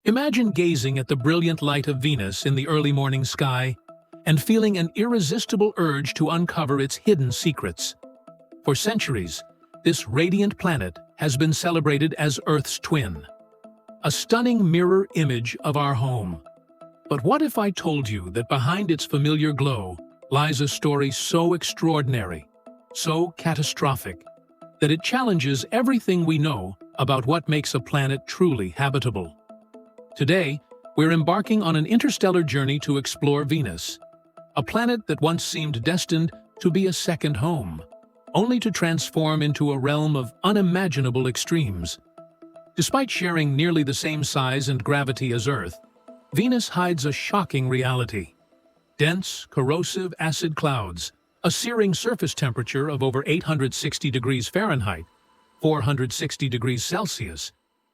Imagine gazing at the brilliant light of Venus in the early morning sky and feeling an irresistible urge to uncover its hidden secrets. For centuries, this radiant planet has been celebrated as Earth's twin, a stunning mirror image of our home. But what if I told you that behind its familiar glow lies a story so extraordinary, so catastrophic, that it challenges everything we know about what makes a planet truly habitable? Today, we're embarking on an interstellar journey to explore Venus, a planet that once seemed destined to be a second home, only to transform into a realm of unimaginable extremes. Despite sharing nearly the same size and gravity as Earth, Venus hides a shocking reality. Dense, corrosive acid clouds, a searing surface temperature of over 860 degrees Fahrenheit, 460 degrees Celsius,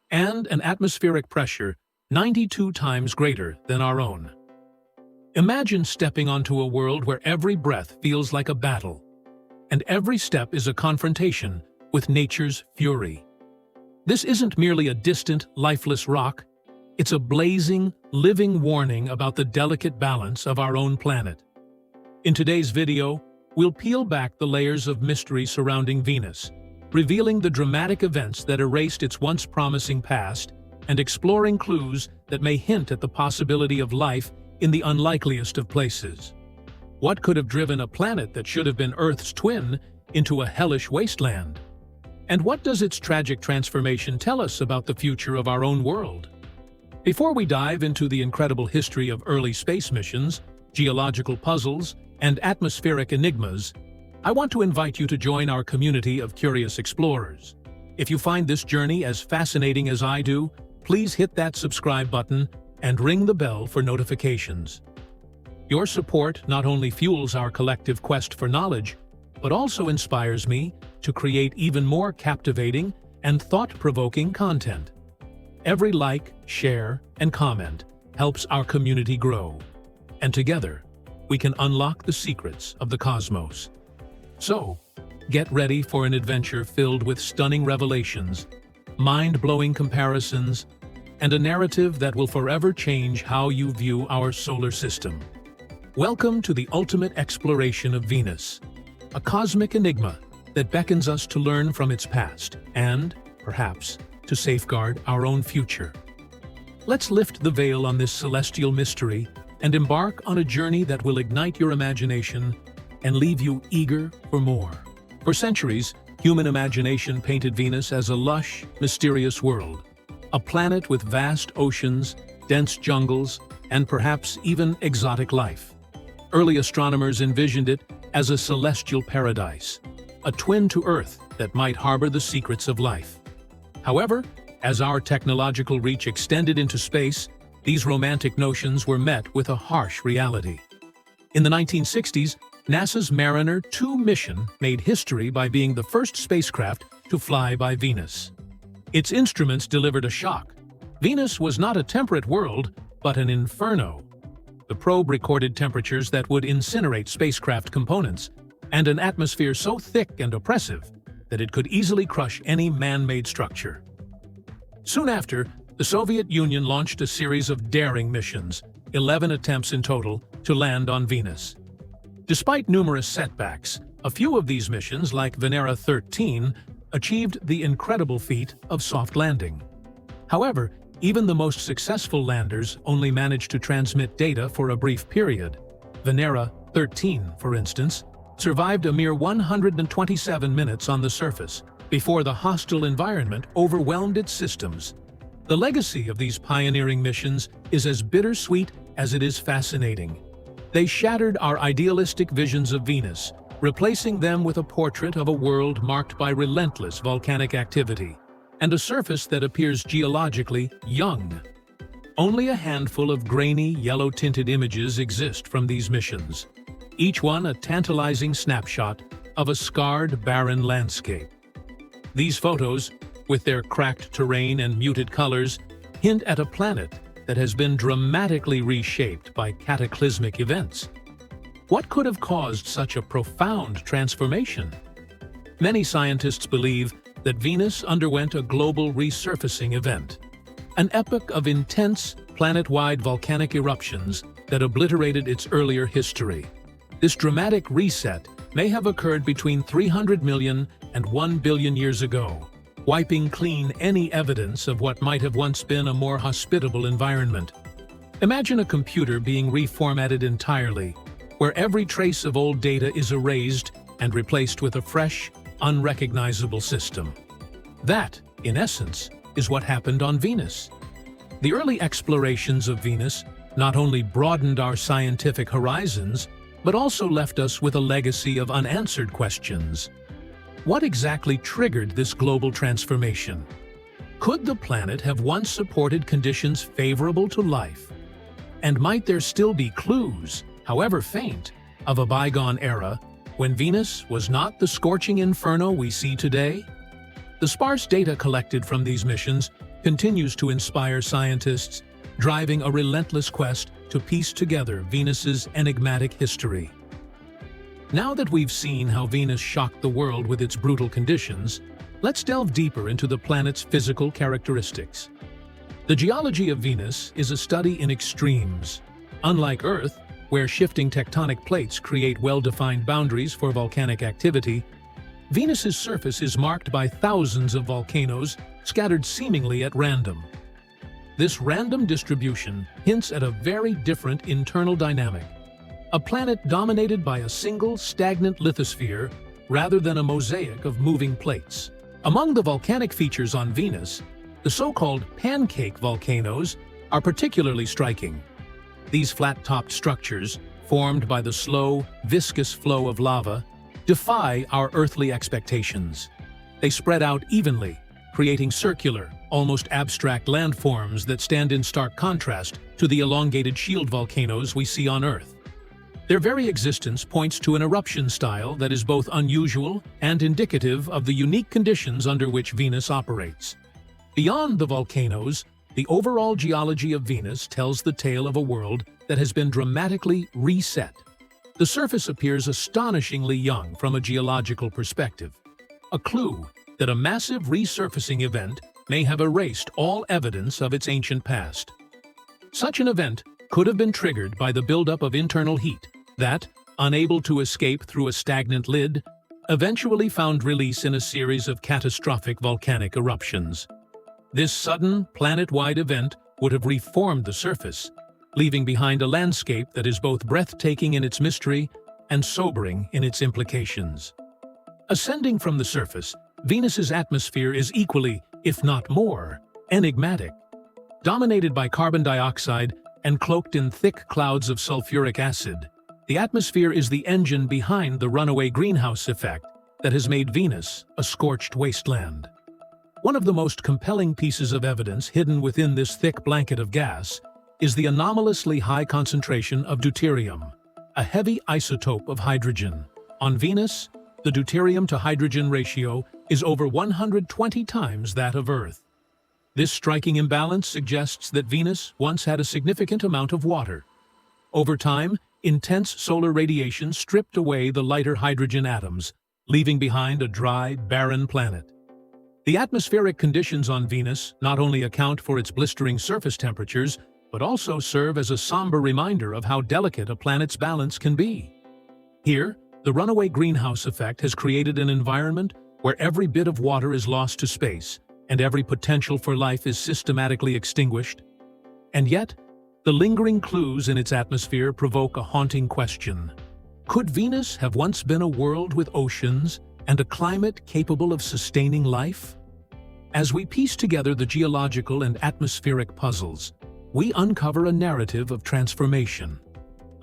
and an atmospheric pressure 92 times greater than our own. Imagine stepping onto a world where every breath feels like a battle, and every step is a confrontation with nature's fury. This isn't merely a distant, lifeless rock. It's a blazing, living warning about the delicate balance of our own planet. In today's video, we'll peel back the layers of mystery surrounding Venus, revealing the dramatic events that erased its once promising past and exploring clues that may hint at the possibility of life in the unlikeliest of places. What could have driven a planet that should have been Earth's twin into a hellish wasteland? And what does its tragic transformation tell us about the future of our own world? Before we dive into the incredible history of early space missions, geological puzzles, and atmospheric enigmas, I want to invite you to join our community of curious explorers. If you find this journey as fascinating as I do, please hit that subscribe button and ring the bell for notifications. Your support not only fuels our collective quest for knowledge, but also inspires me to create even more captivating and thought-provoking content. Every like, share, and comment helps our community grow, and together, we can unlock the secrets of the cosmos. So, get ready for an adventure filled with stunning revelations, mind-blowing comparisons, and a narrative that will forever change how you view our solar system. Welcome to the ultimate exploration of Venus, a cosmic enigma that beckons us to learn from its past and, perhaps, to safeguard our own future. Let's lift the veil on this celestial mystery and embark on a journey that will ignite your imagination and leave you eager for more. For centuries, human imagination painted Venus as a lush, mysterious world, a planet with vast oceans, dense jungles, and perhaps even exotic life. Early astronomers envisioned it as a celestial paradise, a twin to Earth that might harbor the secrets of life. However, as our technological reach extended into space, these romantic notions were met with a harsh reality. In the 1960s, NASA's Mariner 2 mission made history by being the first spacecraft to fly by Venus. Its instruments delivered a shock. Venus was not a temperate world, but an inferno. The probe recorded temperatures that would incinerate spacecraft components, and an atmosphere so thick and oppressive that it could easily crush any man-made structure. Soon after, the Soviet Union launched a series of daring missions, 11 attempts in total, to land on Venus. Despite numerous setbacks, a few of these missions, like Venera 13, achieved the incredible feat of soft landing. However, even the most successful landers only managed to transmit data for a brief period. Venera 13, for instance, survived a mere 127 minutes on the surface before the hostile environment overwhelmed its systems. The legacy of these pioneering missions is as bittersweet as it is fascinating. They shattered our idealistic visions of Venus, replacing them with a portrait of a world marked by relentless volcanic activity and a surface that appears geologically young. Only a handful of grainy, yellow-tinted images exist from these missions, each one a tantalizing snapshot of a scarred, barren landscape. These photos, with their cracked terrain and muted colors, hint at a planet that has been dramatically reshaped by cataclysmic events. What could have caused such a profound transformation? Many scientists believe that Venus underwent a global resurfacing event. an epoch of intense, planet-wide volcanic eruptions that obliterated its earlier history. This dramatic reset may have occurred between 300 million and 1 billion years ago, wiping clean any evidence of what might have once been a more hospitable environment. Imagine a computer being reformatted entirely, where every trace of old data is erased and replaced with a fresh, unrecognizable system. That, in essence, is what happened on Venus. The early explorations of Venus not only broadened our scientific horizons, but also left us with a legacy of unanswered questions. What exactly triggered this global transformation? Could the planet have once supported conditions favorable to life? And might there still be clues, however faint, of a bygone era when Venus was not the scorching inferno we see today? The sparse data collected from these missions continues to inspire scientists, driving a relentless quest to piece together Venus's enigmatic history. Now that we've seen how Venus shocked the world with its brutal conditions, let's delve deeper into the planet's physical characteristics. The geology of Venus is a study in extremes. Unlike Earth, where shifting tectonic plates create well-defined boundaries for volcanic activity, Venus's surface is marked by thousands of volcanoes scattered seemingly at random. This random distribution hints at a very different internal dynamic, a planet dominated by a single stagnant lithosphere rather than a mosaic of moving plates. Among the volcanic features on Venus, the so-called pancake volcanoes are particularly striking. These flat-topped structures, formed by the slow, viscous flow of lava, defy our earthly expectations. They spread out evenly, creating circular, almost abstract landforms that stand in stark contrast to the elongated shield volcanoes we see on Earth. Their very existence points to an eruption style that is both unusual and indicative of the unique conditions under which Venus operates. Beyond the volcanoes, the overall geology of Venus tells the tale of a world that has been dramatically reset. The surface appears astonishingly young from a geological perspective, a clue that a massive resurfacing event may have erased all evidence of its ancient past. Such an event could have been triggered by the buildup of internal heat that, unable to escape through a stagnant lid, eventually found release in a series of catastrophic volcanic eruptions. This sudden, planet-wide event would have reformed the surface, leaving behind a landscape that is both breathtaking in its mystery and sobering in its implications. Ascending from the surface, Venus's atmosphere is equally, if not more, enigmatic. Dominated by carbon dioxide and cloaked in thick clouds of sulfuric acid, the atmosphere is the engine behind the runaway greenhouse effect that has made Venus a scorched wasteland. One of the most compelling pieces of evidence hidden within this thick blanket of gas is the anomalously high concentration of deuterium, a heavy isotope of hydrogen. On Venus, the deuterium-to-hydrogen ratio is over 120 times that of Earth. This striking imbalance suggests that Venus once had a significant amount of water. Over time, intense solar radiation stripped away the lighter hydrogen atoms, leaving behind a dry, barren planet. The atmospheric conditions on Venus not only account for its blistering surface temperatures, but also serve as a somber reminder of how delicate a planet's balance can be. Here, the runaway greenhouse effect has created an environment where every bit of water is lost to space, and every potential for life is systematically extinguished. And yet, the lingering clues in its atmosphere provoke a haunting question. Could Venus have once been a world with oceans and a climate capable of sustaining life? As we piece together the geological and atmospheric puzzles, we uncover a narrative of transformation.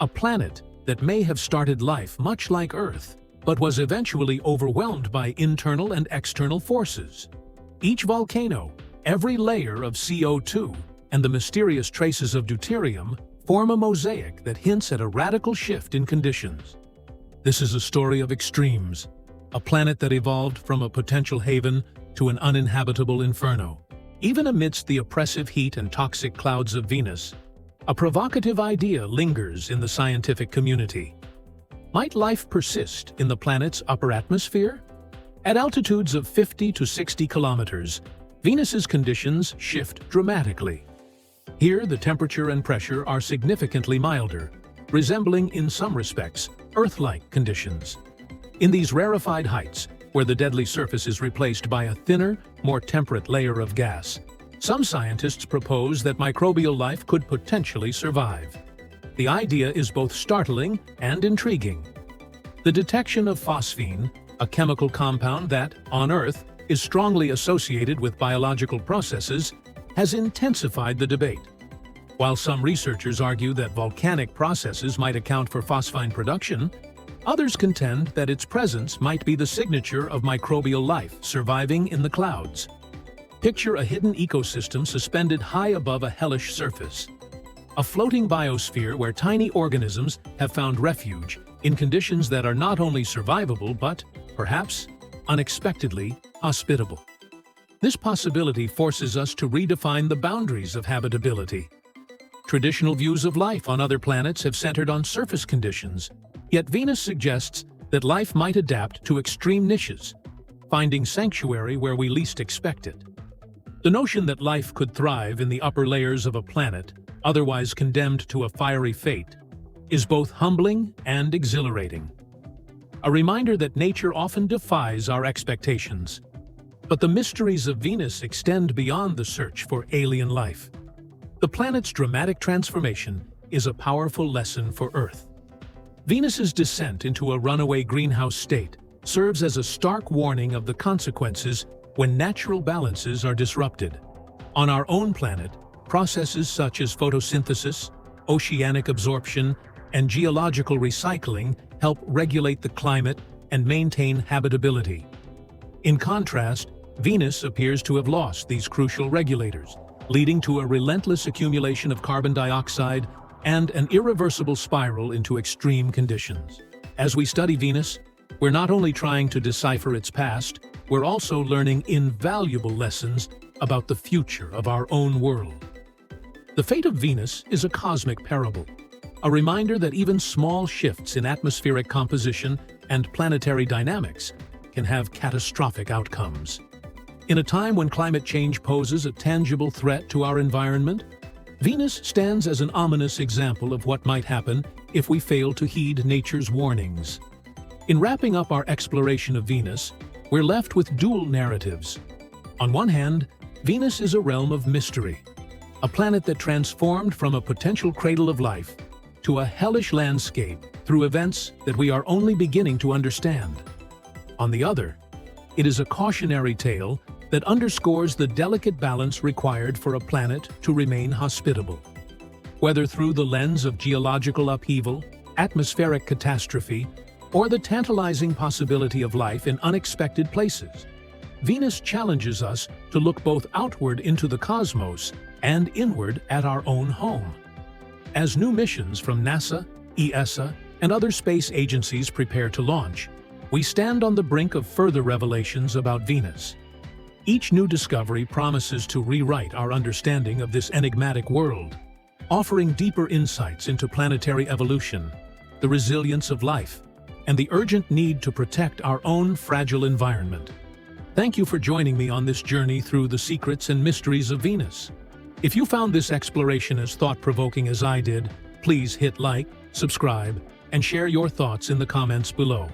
A planet that may have started life much like Earth, but was eventually overwhelmed by internal and external forces. Each volcano, every layer of CO2, and the mysterious traces of deuterium form a mosaic that hints at a radical shift in conditions. This is a story of extremes, a planet that evolved from a potential haven to an uninhabitable inferno. Even amidst the oppressive heat and toxic clouds of Venus, a provocative idea lingers in the scientific community. Might life persist in the planet's upper atmosphere? At altitudes of 50 to 60 kilometers, Venus's conditions shift dramatically. Here, the temperature and pressure are significantly milder, resembling in some respects Earth-like conditions. In these rarefied heights, where the deadly surface is replaced by a thinner, more temperate layer of gas, some scientists propose that microbial life could potentially survive. The idea is both startling and intriguing. The detection of phosphine, a chemical compound that, on Earth, is strongly associated with biological processes, has intensified the debate. While some researchers argue that volcanic processes might account for phosphine production, others contend that its presence might be the signature of microbial life surviving in the clouds. Picture a hidden ecosystem suspended high above a hellish surface. A floating biosphere where tiny organisms have found refuge in conditions that are not only survivable but, perhaps, unexpectedly hospitable. This possibility forces us to redefine the boundaries of habitability. Traditional views of life on other planets have centered on surface conditions, yet Venus suggests that life might adapt to extreme niches, finding sanctuary where we least expect it. The notion that life could thrive in the upper layers of a planet, otherwise condemned to a fiery fate, is both humbling and exhilarating. A reminder that nature often defies our expectations. But the mysteries of Venus extend beyond the search for alien life. The planet's dramatic transformation is a powerful lesson for Earth. Venus's descent into a runaway greenhouse state serves as a stark warning of the consequences when natural balances are disrupted. On our own planet, processes such as photosynthesis, oceanic absorption, and geological recycling help regulate the climate and maintain habitability. In contrast, Venus appears to have lost these crucial regulators, leading to a relentless accumulation of carbon dioxide and an irreversible spiral into extreme conditions. As we study Venus, we're not only trying to decipher its past, we're also learning invaluable lessons about the future of our own world. The fate of Venus is a cosmic parable, a reminder that even small shifts in atmospheric composition and planetary dynamics can have catastrophic outcomes. In a time when climate change poses a tangible threat to our environment, Venus stands as an ominous example of what might happen if we fail to heed nature's warnings. In wrapping up our exploration of Venus, we're left with dual narratives. On one hand, Venus is a realm of mystery, a planet that transformed from a potential cradle of life to a hellish landscape through events that we are only beginning to understand. On the other, it is a cautionary tale that underscores the delicate balance required for a planet to remain hospitable. Whether through the lens of geological upheaval, atmospheric catastrophe, or the tantalizing possibility of life in unexpected places, Venus challenges us to look both outward into the cosmos and inward at our own home. As new missions from NASA, ESA, and other space agencies prepare to launch, we stand on the brink of further revelations about Venus. Each new discovery promises to rewrite our understanding of this enigmatic world, offering deeper insights into planetary evolution, the resilience of life, and the urgent need to protect our own fragile environment. Thank you for joining me on this journey through the secrets and mysteries of Venus. If you found this exploration as thought-provoking as I did, please hit like, subscribe, and share your thoughts in the comments below.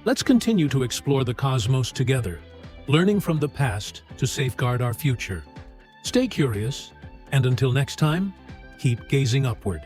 Let's continue to explore the cosmos together, learning from the past to safeguard our future. Stay curious, and until next time, keep gazing upward.